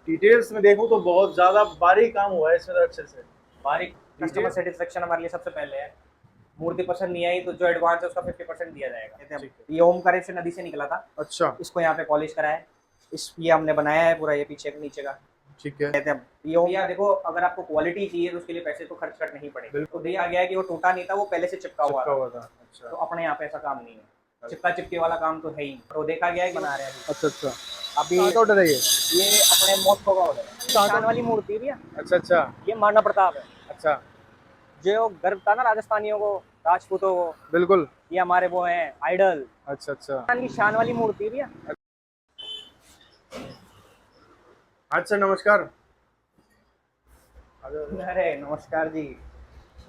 Details में देखूं तो बहुत ज्यादा बारीक काम हुआ है इसमें तो अच्छे से। बारीक। Customer detail. सेटिस्फेक्शन हमारे लिए सबसे पहले है। मूर्ति पसंद नहीं आई तो जो एडवांस है उसका 50% दिया जाएगा। कहते हैं ठीक है। ये ओमकारेश्वर से नदी से निकला था। अच्छा। इसको यहाँ पे पॉलिश करा है। ये हमने बनाया है पूरा, ये पीछे नीचे का। ठीक है। कहते हैं ये भैया देखो, अगर आपको क्वालिटी चाहिए तो उसके लिए पैसे तो खर्च करने ही पड़ेंगे। तो बिल्कुल। दिया गया है कि वो टूटा नहीं था, वो पहले से चिपका हुआ चिपका था। हुआ था। तो अच्छा। अपने यहाँ पे ऐसा काम नहीं है, चिपका चिपके वाला काम तो है ही। तो देखा गया है कि बना रहे हैं अच्छा अच्छा। अभी। कहाँ का ऑर्डर है ये? ये अपने मॉस्को का ऑर्डर है। कहाँ शान का? वाली मूर्ति है भैया। अच्छा अच्छा। ये महाराणा प्रताप है। अच्छा। जो गर्व था ना राजस्थानियों को, राजपूतों को, बिल्कुल। ये हमारे वो हैं आइडल। अच्छा अच्छा। की शान वाली मूर्ति है भैया। अच्छा नमस्कार। अरे नमस्कार जी।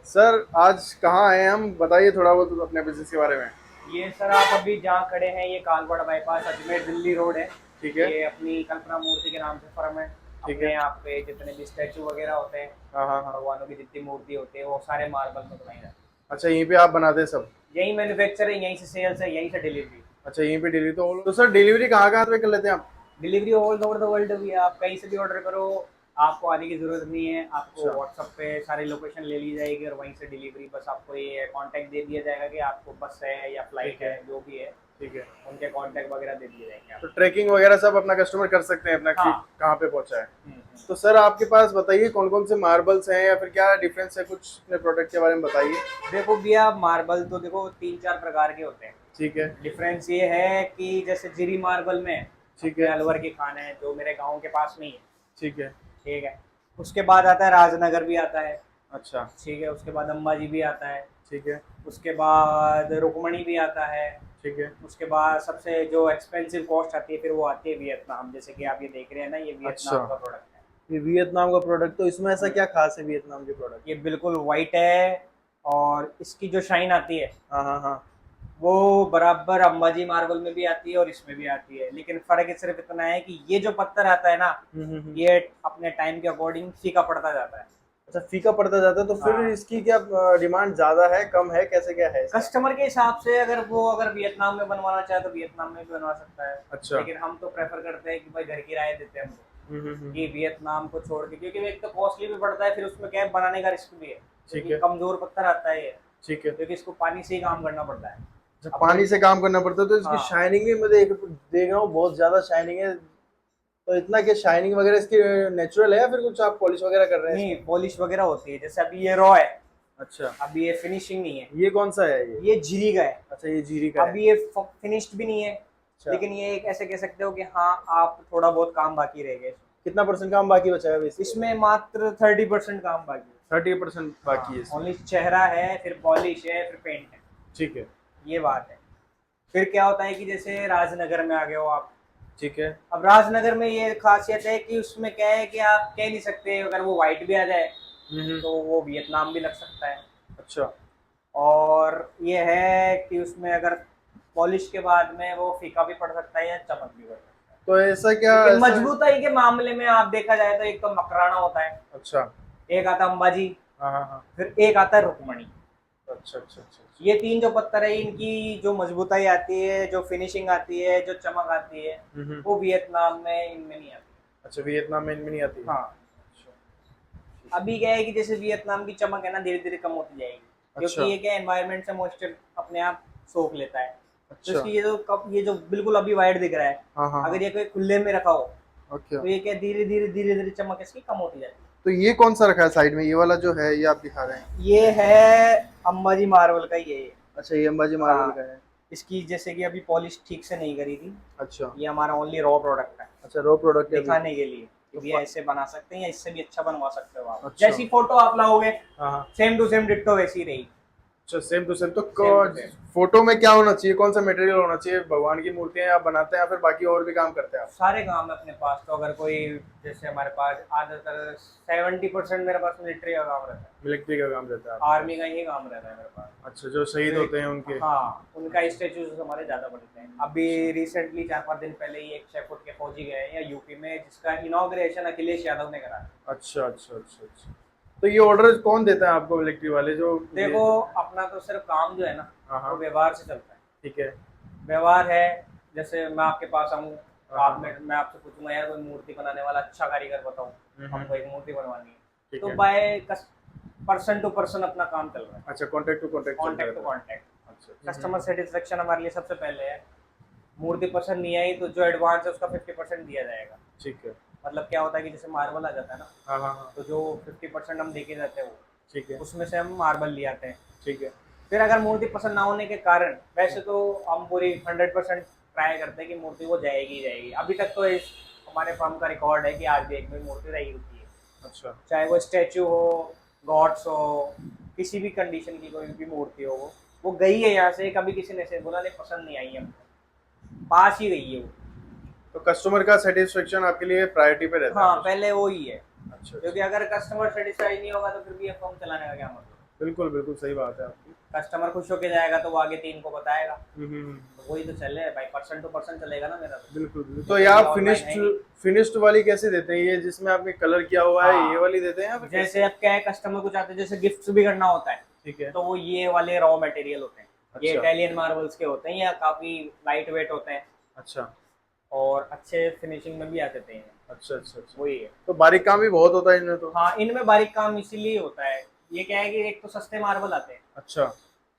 सर आज कहाँ आए हम, बताइए थोड़ा बहुत अपने बिजनेस के बारे में। ये सर आप अभी जहाँ खड़े हैं ये कालवाड़ा बाईपास अजमेर दिल्ली रोड है। ठीक है। ये अपनी कल्पना मूर्ति के नाम से फर्म है। ठीक अपने है। यहाँ पे जितने भी स्टैचू वगैरह होते हैं, हाँ हाँ हाँ। भगवानों की जितनी मूर्ति होती है वो सारे मार्बल में बनाई जाती है। अच्छा यहीं पे आप बनाते हैं सब? यही मैन्युफैक्चर है, यहीं से सेल्स है, यहीं से डिलीवरी। अच्छा यहीं पे डिलीवरी तो सर डिलीवरी कहाँ कहाँ पे कर लेते हैं आप? Delivery all over the world भी है, आप कहीं से भी ऑर्डर करो, आपको आने की ज़रूरत नहीं है। आपको अच्छा। व्हाट्सअप पे सारी लोकेशन ले ली जाएगी और वहीं से डिलीवरी, बस आपको ये कांटेक्ट दे दिया जाएगा कि आपको बस है या फ्लाइट ठीक है। है, जो भी है ठीक है। उनके कांटेक्ट वगैरह दे दिए जाएंगे तो आपको। ट्रैकिंग वगैरह सब अपना कस्टमर कर सकते हैं अपना कि हाँ। कहाँ पे पहुंचा है। हम्म। तो सर आपके पास बताइए कौन कौन से मार्बल्स हैं या फिर क्या डिफरेंस है, कुछ अपने प्रोडक्ट के बारे में बताइए। देखो भैया, मार्बल तो देखो 3-4 प्रकार के होते हैं। ठीक है। डिफरेंस ये है कि जैसे जिरी मार्बल में ठीक अपने है। अलवर की खान है जो मेरे गांव के पास में ही है। ठीक है। ठीक है। उसके बाद आता है राजनगर भी आता है। अच्छा। ठीक है। उसके बाद अंबाजी भी आता है। ठीक है। उसके बाद रुक्मणी भी आता है। ठीक है। उसके बाद सबसे जो एक्सपेंसिव कॉस्ट आती है फिर वो आती है वियतनाम, जैसे कि आप ये देख रहे हैं ना, ये अच्छा वियतनाम का प्रोडक्ट है। ये वियतनाम का प्रोडक्ट, तो इसमें ऐसा क्या खास है वियतनाम के प्रोडक्ट? ये बिल्कुल वाइट है और इसकी जो शाइन आती है हाँ हाँ हाँ। वो बराबर अंबाजी मार्बल में भी आती है और इसमें भी आती है। लेकिन फर्क सिर्फ इतना है कि ये जो पत्थर आता है ना, हम्म। ये अपने टाइम के अकॉर्डिंग फीका पड़ता जाता है। अच्छा फीका पड़ता जाता है, तो फिर हाँ। इसकी क्या डिमांड ज्यादा है कम है कैसे क्या है इसका? कस्टमर के हिसाब से, अगर वियतनाम में बनवाना चाहे तो वियतनाम में भी बनवा सकता है। अच्छा। लेकिन हम तो प्रेफर करते हैं कि भाई घर की राय देते हैं हमको हम्म। कि वियतनाम को छोड़ के, क्योंकि एक तो कॉस्टली भी पड़ता है, फिर उसमें क्या है बनाने का रिस्क भी है, ठीक क्योंकि है। कमजोर पत्थर आता है ये, ठीक है। क्योंकि इसको पानी से ही काम करना पड़ता है। जब अब पानी से काम करना पड़ता है तो इसकी हाँ। शाइनिंग भी मैं देख रहा हूँ बहुत ज्यादा शाइनिंग है। तो इतना क्या शाइनिंग वगैरह इसकी नेचुरल है या फिर कुछ आप पॉलिश वगैरह कर रहे हैं नहीं, इसमें? पॉलिश वगैरह होती है, जैसे अभी ये रॉ है, अच्छा। अभी ये फिनिशिंग नहीं है। ये कौन सा है ये जीरी का है। अच्छा ये जीरी का है। अभी ये फिनिश्ड भी नहीं है। अच्छा। लेकिन ये एक ऐसे कह सकते हो कि हाँ, आप थोड़ा बहुत काम बाकी रह गए। कितना परसेंट काम बाकी बचा है अभी इसमें मात्र 30% काम बाकी है। 30% बाकी है हाँ, इसमें। ओनली चेहरा है, फिर पॉलिश है, फिर पेंट है। ठीक है। ये बात है। फिर क्या होता है कि जैसे राजनगर में आ गए हो आप। ठीक है। अब राजनगर में ये खासियत है कि उसमें क्या है कि आप कह नहीं सकते, अगर वो वाइट भी आ जाए हम्म। तो वो वियतनाम भी लग सकता है। अच्छा। और ये है कि उसमें अगर पॉलिश के बाद में वो फीका भी पड़ सकता है या चमक भी पड़ सकता है। तो ऐसा क्या लेकिन ऐसा? मजबूताई के मामले में आप देखा जाए तो एक तो मकराना होता है, अच्छा। एक आता है अंबाजी, हाँ हाँ हाँ। फिर एक आता है रुक्मणी। अच्छा अच्छा अच्छा अच्छा। ये तीन जो पत्थर है, इनकी जो मजबूताई आती है, जो फिनिशिंग आती है, जो चमक आती है, वो वियतनाम में इनमें नहीं आती। अच्छा वियतनाम में इनमें नहीं आती है। हाँ। अच्छा। अभी क्या है कि जैसे वियतनाम की चमक है ना, धीरे धीरे कम होती जाएगी, क्योंकि अच्छा। ये क्या एनवायरनमेंट से मॉइस्चर अपने आप सोख लेता है। तो अच्छा। इसकी ये जो बिल्कुल अभी वाइट दिख रहा है, हाँ हाँ हाँ। अगर ये कोई खुले में रखा हो ओके। तो ये क्या धीरे धीरे चमक इसकी कम होती जाती है। तो ये कौन सा रखा है साइड में, ये वाला जो है ये आप दिखा रहे हैं? ये है अंबाजी मार्बल का, ये। अच्छा ये अंबाजी मार्बल हाँ। का है। इसकी जैसे कि अभी पॉलिश ठीक से नहीं करी थी। अच्छा। ये हमारा ओनली रॉ प्रोडक्ट है, अच्छा रो प्रोडक्ट है अभी। दिखाने के लिए कि तो भैया ऐसे बना सकते हैं या इससे भी अच्छा बनवा सकते हो आप। अच्छा। जैसी फोटो आप लाओगे हाँ हाँ। सेम टू सेम डिट्टो वैसी ही रहेगी। अच्छा सेम टू सेम। तो सेम टू सेम। फोटो में क्या होना चाहिए, कौन सा मटेरियल होना चाहिए? भगवान की मूर्तियां आप बनाते हैं या फिर बाकी और भी काम करते हैं आप? सारे काम है अपने पास। तो अगर कोई, जैसे हमारे पास ज्यादातर 70% मेरे पास मिलिट्री का काम रहता है, मिलिट्री का काम रहता है आपके आर्मी का ही काम रहता है मेरे पास। पास? अच्छा जो शहीद होते हैं उनके। हाँ, उनका स्टेचूज हमारे ज्यादा बनते हैं। अभी रिसेंटली 4-5 दिन पहले ही एक 6 फुट के फौजी गए हैं यूपी में, जिसका इनॉग्रेशन अखिलेश यादव ने करा। अच्छा अच्छा अच्छा अच्छा। तो ये ऑर्डर कौन देता है आपको, मिलिट्री वाले जो देखो, अपना तो सिर्फ काम जो है ना, हाँ हाँ। वो व्यवहार से चलता है। ठीक है। व्यवहार है, जैसे मैं आपके पास आऊँ, तो आप मैं आपसे पूछूंगा यार कोई मूर्ति बनाने वाला अच्छा कारीगर बताओ, हमको एक मूर्ति बनवानी है, ठीक तो है। बाय पर्सन टू पर्सन अपना काम चल रहा है, अच्छा, कॉन्टेक्ट टू कॉन्टेक्ट चल कॉन्टैक्ट टू रहा है। कॉन्टैक्ट। अच्छा। कस्टमर सेटिस्फेक्शन हमारे लिए सबसे पहले है। मूर्ति पसंद नहीं आई तो जो एडवांस है उसका 50% दिया जाएगा। ठीक है। मतलब क्या होता है कि जैसे मार्बल आ जाता है ना, हाँ हाँ हाँ। तो जो 50% हम देके जाते हैं वो, ठीक है। उसमें से हम मार्बल ले आते हैं। ठीक है। फिर अगर मूर्ति पसंद ना होने के कारण, वैसे तो हम पूरी 100% ट्राई करते हैं कि मूर्ति वो जाएगी ही जाएगी। अभी तक तो इस हमारे फर्म का रिकॉर्ड है कि आज भी एक में मूर्ति रही होती है, अच्छा। चाहे वो स्टैचू हो, गॉड्स हो, किसी भी कंडीशन की कोई भी मूर्ति हो, वो गई है यहाँ से। कभी किसी ने से बोला नहीं पसंद नहीं आई हमको, पास ही गई है वो। तो कस्टमर का सेटिस्फेक्शन आपके लिए प्रायोरिटी पे रहता हाँ है? पहले वो ही है, अच्छा क्योंकि अगर कस्टमर सेटिस्फाई नहीं होगा तो फिर भी ये फर्म चलाने का क्या मतलब। बिल्कुल बिल्कुल सही बात है आपकी। कस्टमर खुश होके जाएगा तो वो आगे टीम को बताएगा, हम्म। तो वही तो चले भाई, पर्सन टू पर्सन चलेगा ना मेरा तो। बिल्कुल बिल्कुल। तो ये आप online है ही। फिनिश्ड वाली कैसे देते हैं? ये जिसमें आपने कलर किया हुआ है हाँ। ये वाली देते हैं या फिर जैसे अब क्या है, कस्टमर को चाहते हैं जैसे गिफ्ट भी करना होता है, ठीक है। तो वो ये वाले रॉ मटेरियल होते हैं, ये अच्छा। इटालियन मार्बल्स के होते हैं, या काफी लाइट वेट होते हैं अच्छा और अच्छे फिनिशिंग में भी आ जाते हैं। अच्छा अच्छा अच्छा। वही है। तो बारीक काम भी बहुत होता है इनमें तो। हाँ इनमें बारीक काम इसीलिए होता है। ये क्या है कि एक तो सस्ते मार्बल आते हैं, अच्छा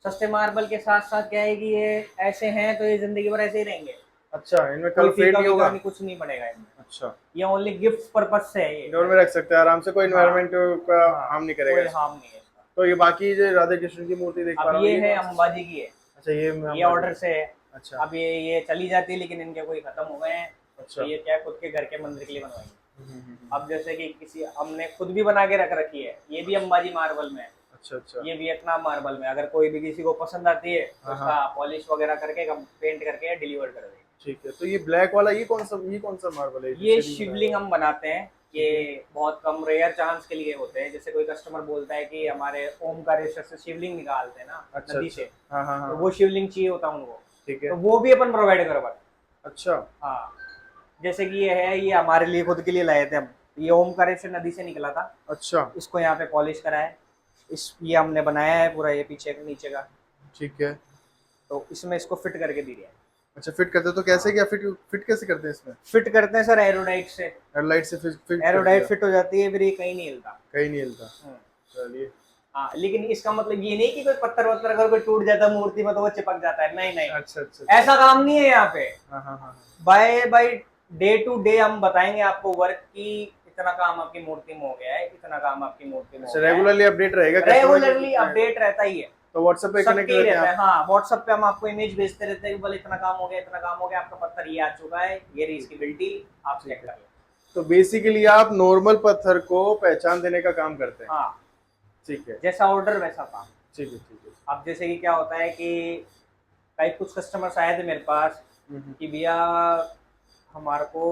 सस्ते मार्बल के साथ साथ क्या है कि ये ऐसे हैं तो ये जिंदगी भर ऐसे ही रहेंगे, अच्छा, इनमें कोई कल फेड फीका नहीं होगा? नहीं, कुछ नहीं पड़ेगा इनमें। अच्छा, ये ओनली गिफ्ट पर्पज से है ये। इंडोर में रख सकते हैं आराम से, कोई एनवायरनमेंट का हाँ, हार्म नहीं करेगा कोई इसमें। हार्म नहीं है इसका। तो ये बाकी जो राधा कृष्ण की मूर्ति देख पा रहा अब हूँ ये है कौन सी? अंबाजी की है, अच्छा, ये ऑर्डर से है। अच्छा अब ये चली जाती है लेकिन इनके कोई खत्म हो गए हैं, अच्छा। तो ये क्या खुद के घर के मंदिर के लिए बनवाई। हम्म। अब जैसे कि किसी हमने खुद भी बना के रख रखी है, ये भी अंबाजी मार्बल में है, अच्छा अच्छा। ये वियतनाम मार्बल में। अगर कोई भी किसी को पसंद आती है तो हाँ, उसका पॉलिश वगैरह करके पेंट करके डिलीवर कर देंगे। ठीक है। तो ये ब्लैक वाला ये कौन सा मार्बल है? ये जिससे भी शिवलिंग हम बनाते हैं, ये बहुत कम रेयर चांस के लिए होते हैं। जैसे कोई कस्टमर बोलता है कि हमारे ओमकारेश्वर से शिवलिंग निकालते हैं ना अच्छा नदी अच्छा। से, हाँ हाँ तो हाँ। वो शिवलिंग चाहिए होता है उनको, ठीक तो है। वो भी अपन प्रोवाइड करवाते हैं। अच्छा हाँ जैसे कि ये है, ये हमारे लिए खुद के लिए लाए थे हम, ये ओमकारेश्वर नदी से निकला था, अच्छा। इसको यहाँ पे पॉलिश करा है, ये हमने बनाया है पूरा, ये पीछे नीचे का, ठीक है। तो इसमें इसको फिट करके दी है। अच्छा, फिट करते हो तो कैसे क्या फिट कैसे करते हैं इसमें? फिट करते हैं सर एरोडाइट से, हेडलाइट से फिट एरोडाइट फिट हो जाती है, फिर ये कहीं नहीं हिलता। कहीं नहीं हिलता। चलिए। हाँ लेकिन इसका मतलब ये नहीं कि कोई पत्थर वत्थर अगर कोई टूट जाता है मूर्ति में तो वो चिपक जाता है, नहीं नहीं, अच्छा अच्छा। ऐसा काम नहीं है यहाँ पे। हाँ हाँ हाँ। Bye bye day to day हम बताएंगे आपको वर्क की, इतना काम आपकी मूर्ति में हो गया है, इतना काम आपकी मूर्ति में हो अच्छा, गया है। रेगुलरली अपडेट रहेगा customer के रेगुलरली कितना है? अपडेट रहता ही है, तो व्हाट्सएप पे कनेक्ट सबके ही रहते रहता हैं है। हाँ व्हाट्सएप पे हम आपको इमेज भेजते रहते हैं कि बोले इतना काम हो गया, इतना काम हो गया, आपका पत्थर ये आ चुका है, ये रही इसकी बिल्टी, आप चेक कर लो। तो बेसिकली आप नॉर्मल पत्थर को पहचान देने का काम करते हैं? हाँ ठीक है जैसा ऑर्डर वैसा काम। ठीक है ठीक है। अब जैसे कि क्या होता है कि कई कुछ कस्टमर्स आए थे मेरे पास कि भैया हमारे को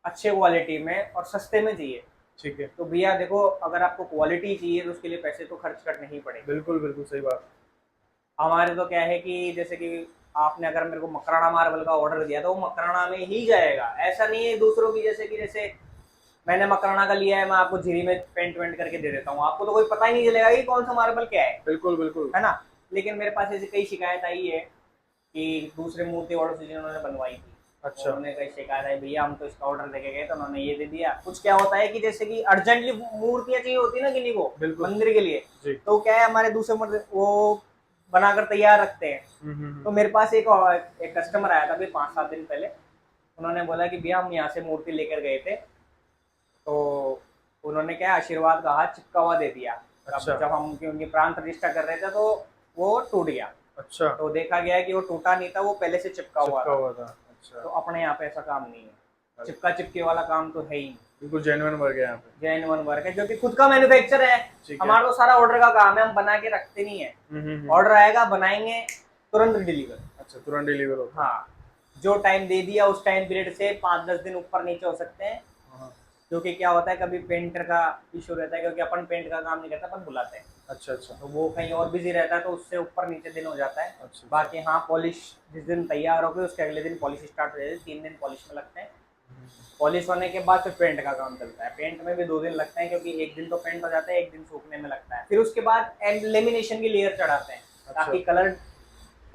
अच्छे क्वालिटी में और सस्ते में चाहिए, ठीक है। तो भैया देखो अगर आपको क्वालिटी चाहिए तो उसके लिए पैसे तो खर्च करने ही पड़ेंगे। बिल्कुल बिल्कुल सही बात। हमारे तो क्या है कि जैसे कि आपने अगर मेरे को मकराना मार्बल का ऑर्डर दिया तो वो मकराना में ही जाएगा, ऐसा नहीं है दूसरों की जैसे कि जैसे मैंने मकराना का लिया है, मैं आपको झिरी में पेंट वेंट करके दे देता हूँ, आपको तो कोई पता ही नहीं चलेगा कि कौन सा मार्बल क्या है, बिल्कुल बिल्कुल। है ना। लेकिन मेरे पास ऐसी कई शिकायत आई है कि दूसरे मूर्ति ऑर्डर से जिन्होंने बनवाई थी, अच्छा। उन्होंने कई शिकायत आई भैया हम तो इसका ऑर्डर देके गए तो उन्होंने ये दे दिया। कुछ क्या होता है कि जैसे कि अर्जेंटली मूर्तियां चाहिए होती है ना किन्हीं को बिल्कुल। मंदिर के लिए, जी। तो क्या है हमारे दूसरे वो बनाकर तैयार रखते हैं। तो मेरे पास एक कस्टमर आया था अभी 5-7 दिन पहले, उन्होंने बोला कि भैया हम यहाँ से मूर्ति लेकर गए थे, तो उन्होंने क्या आशीर्वाद का हाथ चिपका हुआ दे दिया। अच्छा। जब हम उनकी प्राण प्रतिष्ठा कर रहे थे तो वो टूट गया। अच्छा। तो देखा गया कि वो टूटा नहीं था, वो पहले से चिपका हुआ था। अच्छा। तो अपने यहाँ पे ऐसा काम नहीं है, चिपका चिपके वाला काम तो है ही नहीं। बिल्कुल जेन्युइन वर्क है यहाँ पे। जेन्युइन वर्क है जो कि खुद का मैन्युफैक्चर है। हमारा तो सारा ऑर्डर का काम है, हम बना के रखते नहीं है। ऑर्डर आएगा बनाएंगे तुरंत डिलीवर। अच्छा, तुरंत डिलीवर होता है। हाँ जो टाइम दे दिया उस टाइम पीरियड से 5-10 दिन ऊपर नीचे हो सकते हैं, क्योंकि क्या होता है कभी पेंटर का इशू रहता है, क्योंकि अपन पेंट का काम नहीं करता, अपन बुलाते हैं। अच्छा अच्छा। तो वो कहीं और बिजी रहता है तो उससे ऊपर नीचे दिन हो जाता है। अच्छा। बाकी हाँ पॉलिश जिस दिन तैयार हो गई उसके अगले दिन पॉलिश स्टार्ट हो जाती है, 3 दिन पॉलिश में लगते हैं। पॉलिश होने के बाद फिर पेंट का काम चलता है, पेंट में भी 2 दिन लगते हैं, क्योंकि एक दिन तो पेंट हो जाता है, एक दिन सूखने में लगता है। फिर उसके बाद लेमिनेशन की लेयर चढ़ाते हैं ताकि कलर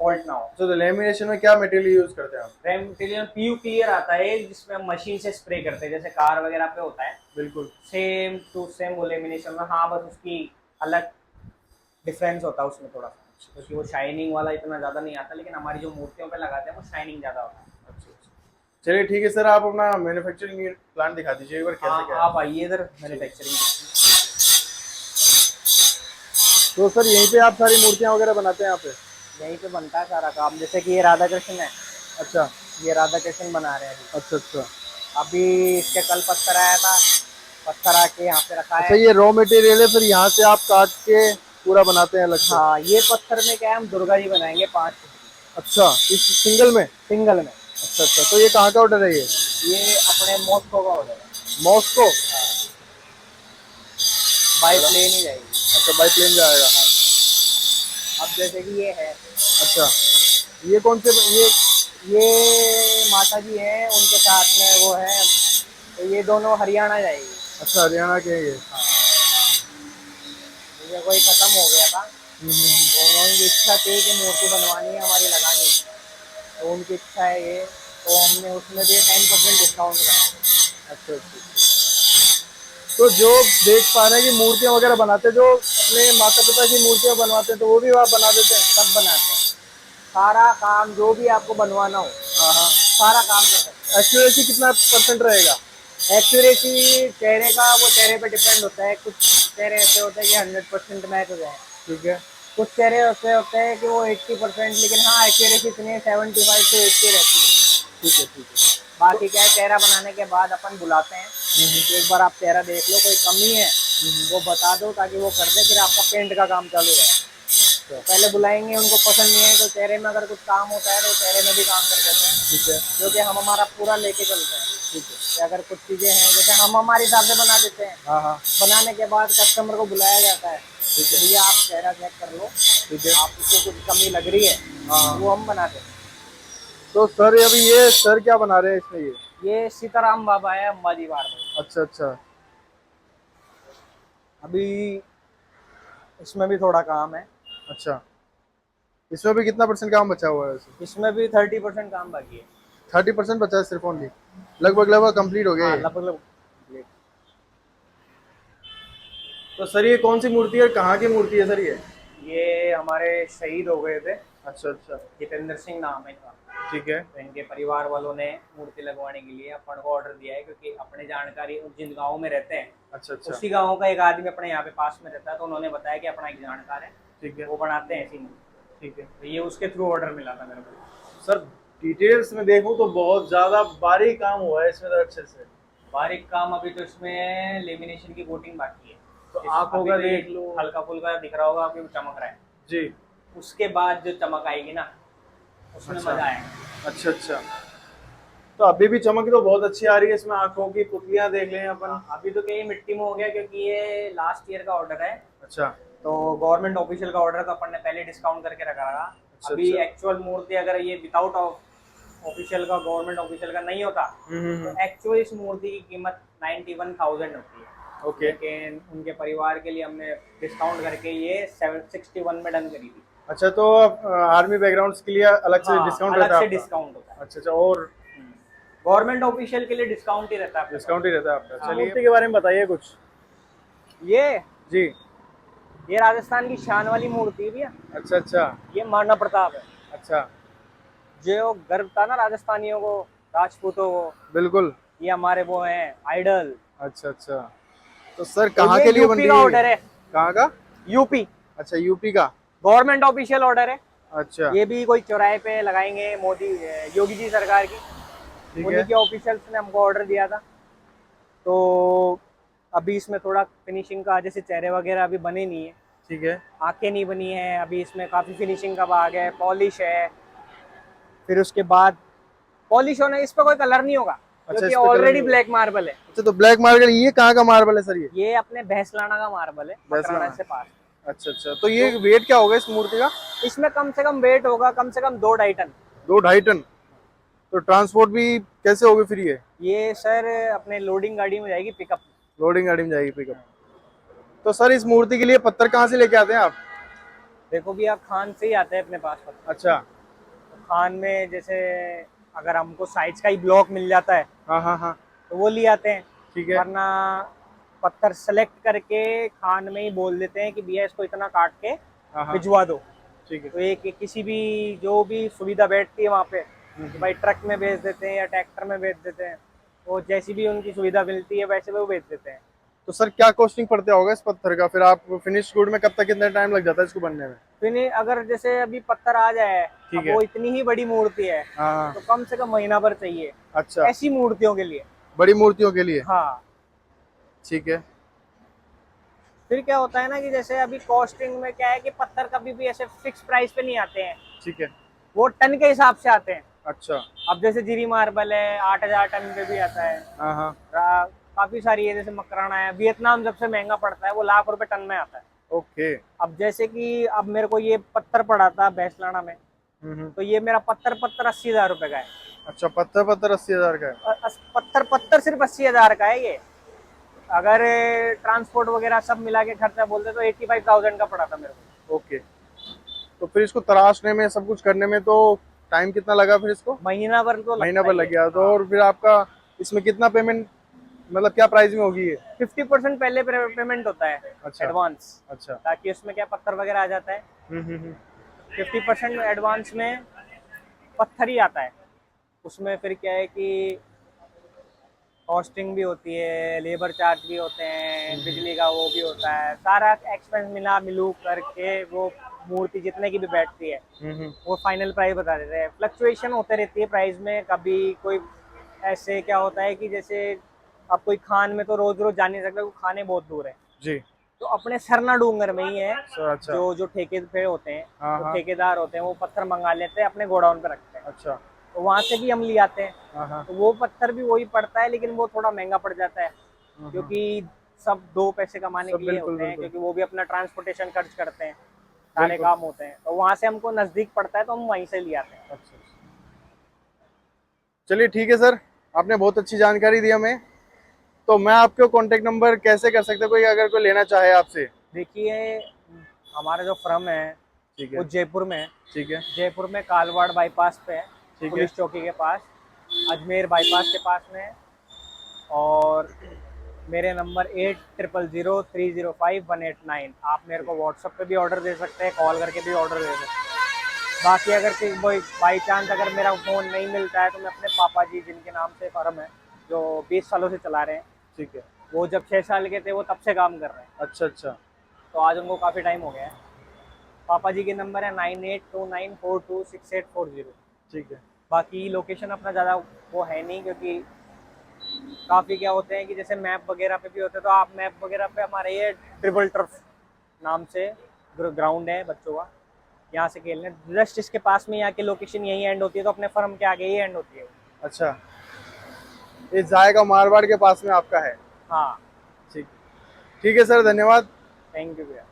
फॉल्ट ना हो। तो लेमिनेशन में क्या मटेरियल यूज करते हैं आप? मटेरियल पीयू क्लियर आता है जिसमें हम मशीन से स्प्रे करते हैं, जैसे कार वगैरह पे होता है बिल्कुल। सेम टू सेम वो लेमिनेशन में। हाँ बस उसकी अलग डिफरेंस होता है उसमें थोड़ा सा, क्योंकि वो शाइनिंग वाला इतना ज़्यादा नहीं आता, लेकिन हमारी जो मूर्तियों पे लगाते हैं वो शाइनिंग ज़्यादा होता है। अच्छा अच्छा, चलिए ठीक है सर, आप अपना मैन्युफैक्चरिंग प्लांट दिखा दीजिए एक बार, कैसे हाँ क्या है। आप आइए इधर मैन्युफैक्चरिंग। तो सर यहीं पे आप सारी मूर्तियाँ वगैरह बनाते हैं यहाँ पे? यहीं पे बनता है सारा काम, जैसे कि ये राधा कृष्ण है, अच्छा ये राधा कृष्ण बना रहे हैं अभी। अच्छा अच्छा। अभी इसके कल पत्थर आया था, पत्थर आके यहाँ पे रखा अच्छा है। ये रॉ मटेरियल है, फिर यहाँ से आप काट के पूरा बनाते हैं अलग से? हाँ ये पत्थर में क्या है, हम दुर्गा जी बनाएंगे 5। अच्छा, इस सिंगल में? सिंगल में। अच्छा अच्छा, तो ये कहाँ का ऑर्डर है ये अपने मॉस्को का ऑर्डर है। मॉस्को? बाई प्लेन ही जाएगी। अच्छा, बाई प्लेन जाएगा। अब जैसे कि ये है, अच्छा, ये कौन से ये माता जी हैं, उनके साथ में वो है, तो ये दोनों हरियाणा जाएगी। अच्छा, हरियाणा के हैं ये? ये कोई खत्म हो गया था, तो उन्होंने इच्छा थी कि मूर्ति बनवानी है हमारी, लगानी है, तो उनकी इच्छा है ये, तो हमने उसमें भी 10% डिस्काउंट करा। अच्छा अच्छा। तो जो देख पा रहे हैं कि मूर्तियाँ वगैरह बनाते हैं, जो अपने माता पिता की मूर्तियाँ बनवाते हैं, तो वो भी आप बना देते हैं? सब बनाते हैं, सारा काम जो भी आपको बनवाना हो हाँ हाँ। सारा काम कर सकते हैं। एक्यूरेसी कितना परसेंट रहेगा? एक्यूरेसी चेहरे का, वो चेहरे पे डिपेंड होता है, कुछ चेहरे ऐसे होते हैं कि 100% मैच हो जाए, ठीक है। कुछ चेहरे ऐसे होते हैं कि वो 80%, लेकिन हाँ एक्यूरेसी इतनी 75 से 80 रहती है। ठीक है ठीक है। बाकी क्या है, चेहरा बनाने के बाद अपन बुलाते हैं कि एक बार आप चेहरा देख लो, कोई कमी है वो बता दो, ताकि वो कर दे, फिर आपका पेंट का काम चालू रहे। तो पहले बुलाएंगे, उनको पसंद नहीं है तो चेहरे में अगर कुछ काम होता है तो चेहरे में भी काम कर देते हैं। ठीक है। क्योंकि हम हमारा पूरा लेके चलते हैं। ठीक है। कि अगर कुछ चीज़ें हैं, जैसे हम हमारे हिसाब से बना देते हैं, हाँ हाँ। बनाने के बाद कस्टमर को बुलाया जाता है, ठीक है। भैया आप चेहरा चेक कर लो, ठीक है। आपको कुछ कमी लग रही है, हाँ। वो हम बना देते हैं। तो सर अभी ये सर क्या बना रहे हैं इसमें ये सीताराम बाबा है अंबाजी बार में। अच्छा अच्छा। अभी इसमें भी थोड़ा काम है। अच्छा, इसमें भी कितना परसेंट काम बचा हुआ है वैसे? इसमें भी 30% काम बाकी है। 30% बचा है सिर्फ ओनली? लगभग लगभग कंप्लीट हो गया हाँ ये? लगभग। तो सर ये कौन सी मूर्ति है, कहाँ की मूर्ति है सर ये हमारे शहीद हो गए थे, अच्छा अच्छा। जितेंद्र सिंह नाम है इनका, ठीक है। तो इनके परिवार वालों ने मूर्ति लगवाने के लिए अपन को ऑर्डर दिया है, क्योंकि अपने जानकारी जिन गाँव में रहते हैं अच्छा अच्छा। उसी गाँव का एक आदमी अपने यहाँ पे पास में रहता है, तो उन्होंने बताया कि अपना एक जानकार है, ठीक है। वो बनाते हैं ऐसी मूर्ति। ठीक है। तो ये उसके थ्रू ऑर्डर मिला था मेरे को। सर डिटेल्स में देखूं तो बहुत ज्यादा बारीक काम हुआ है इसमें तो, अच्छे से बारीक काम। अभी तो इसमें लेमिनेशन की कोटिंग बाकी है, तो आप होगा अभी तो देख ये लो। हल्का फुल्का दिख रहा होगा, अभी चमक रहा है जी। उसके बाद जो चमक आएगी ना, उसमें अच्छा। मजा आएगा। अच्छा अच्छा। तो अभी भी चमक तो बहुत अच्छी आ रही है इसमें, आंखों की पुतलियां देख लें अपन। अभी तो क्या ये मिट्टी में हो गया, क्योंकि ये लास्ट ईयर का ऑर्डर है, अच्छा। तो गवर्नमेंट ऑफिशियल का ऑर्डर था, अपन ने पहले डिस्काउंट करके रखा था। अच्छा, अभी अच्छा। एक्चुअल मूर्ति अगर ये विदाउट ऑफिशियल का, गवर्नमेंट ऑफिशियल का नहीं होता, तो एक्चुअल इस मूर्ति की कीमत 91,000 होती है। ओके। लेकिन उनके परिवार के लिए हमने डिस्काउंट करके ये 761 में डन करी थी। अच्छा, तो आर्मी बैकग्राउंड्स के लिए अलग से हाँ, डिस्काउंट अलग रहता है से आपका? डिस्काउंट होता है। अच्छा अच्छा। और गवर्नमेंट ऑफिशियल के लिए डिस्काउंट ही रहता है। डिस्काउंट ही रहता है आपका। हाँ। चलिए मूर्ति के बारे में बताइए कुछ। ये जी। ये राजस्थान की शान वाली मूर्ति है भैया। अच्छा अच्छा। ये महाराणा प्रताप है। अच्छा। जो गर्व था ना राजस्थानियों को, राजपूतों को, बिल्कुल। ये हमारे वो हैं आइडल। अच्छा अच्छा। तो सर तो कहाँ ये के लिए बन यूपी रही का है? ऑर्डर है। कहाँ का? यूपी अच्छा, यूपी का। गवर्नमेंट ऑफिशियल ऑर्डर है। अच्छा। ये भी कोई चौराहे पे लगाएंगे, मोदी योगी जी सरकार की, ठीक उन्हीं है। के ऑफिशियल्स ने हमको ऑर्डर दिया था। तो अभी इसमें थोड़ा फिनिशिंग का, जैसे चेहरे वगैरह अभी बने नहीं है, ठीक है। आंखें नहीं बनी है, अभी इसमें काफ़ी फिनिशिंग का भाग है, पॉलिश है। फिर उसके बाद पॉलिश होने, इस पर कोई कलर नहीं होगा, अच्छा, क्योंकि इस पे कलर ऑलरेडी नहीं होगा। ब्लैक मार्बल है। अच्छा, तो ब्लैक मार्बल ये कहाँ का मार्बल है सर ये अपने भैंसलाना का मार्बल है, मकराना से पास। अच्छा अच्छा। तो ये वेट क्या होगा इस मूर्ति का? इसमें कम से कम वेट होगा, कम से कम 2-2.5 टन। 2-2.5 टन? तो ट्रांसपोर्ट भी कैसे होगी फिर ये सर अपने लोडिंग गाड़ी में जाएगी, पिकअप। लोडिंग गाड़ी में जाएगी पिकअप? तो सर इस मूर्ति के लिए पत्थर कहाँ से लेके आते हैं आप? देखो भैया, खान से ही आते हैं अपने पास पत्थर। अच्छा। खान में जैसे अगर हमको साइज का ही ब्लॉक मिल जाता है हाँ हाँ हाँ। तो वो ले आते हैं, ठीक है। वरना पत्थर सेलेक्ट करके खान में ही बोल देते हैं कि भैया इसको इतना काट के हाँ हाँ। भिजवा दो। ठीक है। तो एक किसी भी जो भी सुविधा बैठती है वहाँ पे, कि भाई ट्रक में भेज देते हैं या ट्रैक्टर में भेज देते हैं, वो जैसी भी उनकी सुविधा मिलती है वैसे वो भेज देते हैं। तो सर क्या कॉस्टिंग पड़ता होगा इस पत्थर का, फिर आप फिनिश गुड में कब तक कितना टाइम लग जाता है इसको बनने में? फिर अगर जैसे अभी पत्थर आ जाए, ठीक अब है। वो इतनी ही बड़ी मूर्ति है हाँ हाँ। तो कम से कम महीना भर चाहिए अच्छा, ऐसी मूर्तियों के लिए। बड़ी मूर्तियों के लिए। हाँ। ठीक है। फिर क्या होता है ना कि जैसे अभी कॉस्टिंग में क्या है कि पत्थर कभी भी ऐसे फिक्स प्राइस पे नहीं आते हैं, ठीक है। वो टन के हिसाब से आते हैं। अच्छा। अब जैसे जीरी मार्बल है 8,000 टन पे भी आता है। हाँ हाँ। काफी सारी है, जैसे मकराना है, वियतनाम सबसे महंगा पड़ता है, वो लाख रुपए टन में आता है। ओके। अब जैसे कि अब मेरे को ये पत्थर पड़ा था भैंसलाना में, हम्म। तो ये मेरा पत्थर पत्थर 80,000 रुपए का है। अच्छा, पत्थर पत्थर 80,000 का है। पत्थर पत्थर सिर्फ 80,000 का है ये। अगर ट्रांसपोर्ट वगैरह सब मिला के खर्चा बोलते तो 85,000 का पड़ा था मेरे को। ओके। तो फिर इसको तराशने में, सब कुछ करने में तो टाइम कितना लगा फिर इसको? महीना भर तो महीना लगता भर ही लग है। गया तो? हाँ। और फिर आपका इसमें कितना पेमेंट, मतलब क्या प्राइस में होगी ये? 50% पहले पेमेंट होता है, अच्छा। एडवांस, अच्छा। ताकि उसमें क्या पत्थर वगैरह आ जाता है। हम्म। 50% एडवांस में पत्थर ही आता है। उसमें फिर क्या है कि कॉस्टिंग भी होती है, लेबर चार्ज भी होते हैं, बिजली का वो भी होता है, सारा एक्सपेंस मिला मिलू करके वो मूर्ति जितने की भी बैठती है हम्म। वो फाइनल प्राइस बता देते हैं। फ्लक्चुएशन होते रहती है प्राइस में, कभी कोई ऐसे क्या होता है कि जैसे अब कोई खान में तो रोज रोज जा नहीं सकता, वो खाने बहुत दूर है। जी। तो अपने सरना डूंगर में ही है, सर अच्छा। जो जो ठेके पे होते हैं, हाँ तो हाँ। ठेकेदार होते हैं वो पत्थर मंगा लेते हैं, अपने गोडाउन पे रखते हैं, अच्छा। तो वहां से भी हम ले आते हैं। हाँ हाँ। तो वो पत्थर भी वही पड़ता है, लेकिन वो थोड़ा महंगा पड़ जाता है, हाँ। क्योंकि सब दो पैसे कमाने सब के लिए बिल्कुल होते हैं, बिल्कुल। क्योंकि वो भी अपना ट्रांसपोर्टेशन खर्च करते हैं, सारे बिल्कुल। काम होते हैं, तो वहां से हमको नजदीक पड़ता है तो हम वहीं से ले आते हैं। अच्छा। चलिए ठीक है सर, आपने बहुत अच्छी जानकारी दी हमें। तो मैं आपको कांटेक्ट नंबर कैसे कर सकते हैं, कोई अगर कोई लेना चाहे आपसे? देखिए, हमारा जो फर्म है ठीक वो है। जयपुर में है। ठीक है। जयपुर में कालवाड़ बाईपास पे है, ठीक है। पुलिस चौकी के पास, अजमेर बाईपास के पास में है। और मेरे नंबर 80000305 189। आप मेरे को व्हाट्सएप पे भी ऑर्डर दे सकते हैं, कॉल करके भी ऑर्डर दे सकते हैं। बाकी अगर बाई चांस अगर मेरा फ़ोन नहीं मिलता है तो मैं अपने पापा जी, जिनके नाम से फर्म है, जो 20 सालों से चला रहे हैं, ठीक है। वो जब 6 साल के थे वो तब से काम कर रहे हैं, अच्छा अच्छा। तो आज उनको काफ़ी टाइम हो गया है। पापा जी के नंबर है 9829426840। ठीक है। बाकी लोकेशन अपना ज़्यादा वो है नहीं, क्योंकि काफ़ी क्या होते हैं कि जैसे मैप वगैरह पे भी होते हैं, तो आप मैप वगैरह पे हमारे ये ट्रिबल टर्फ नाम से ग्राउंड है बच्चों का, यहाँ से खेलने जस्ट इसके पास में, यहाँ की लोकेशन यही एंड होती है, तो अपने फर्म के आगे ही एंड होती है। अच्छा, ये जाएगा मारवाड़ के पास में आपका है? हाँ। ठीक। ठीक है सर, धन्यवाद। थैंक यू भैया।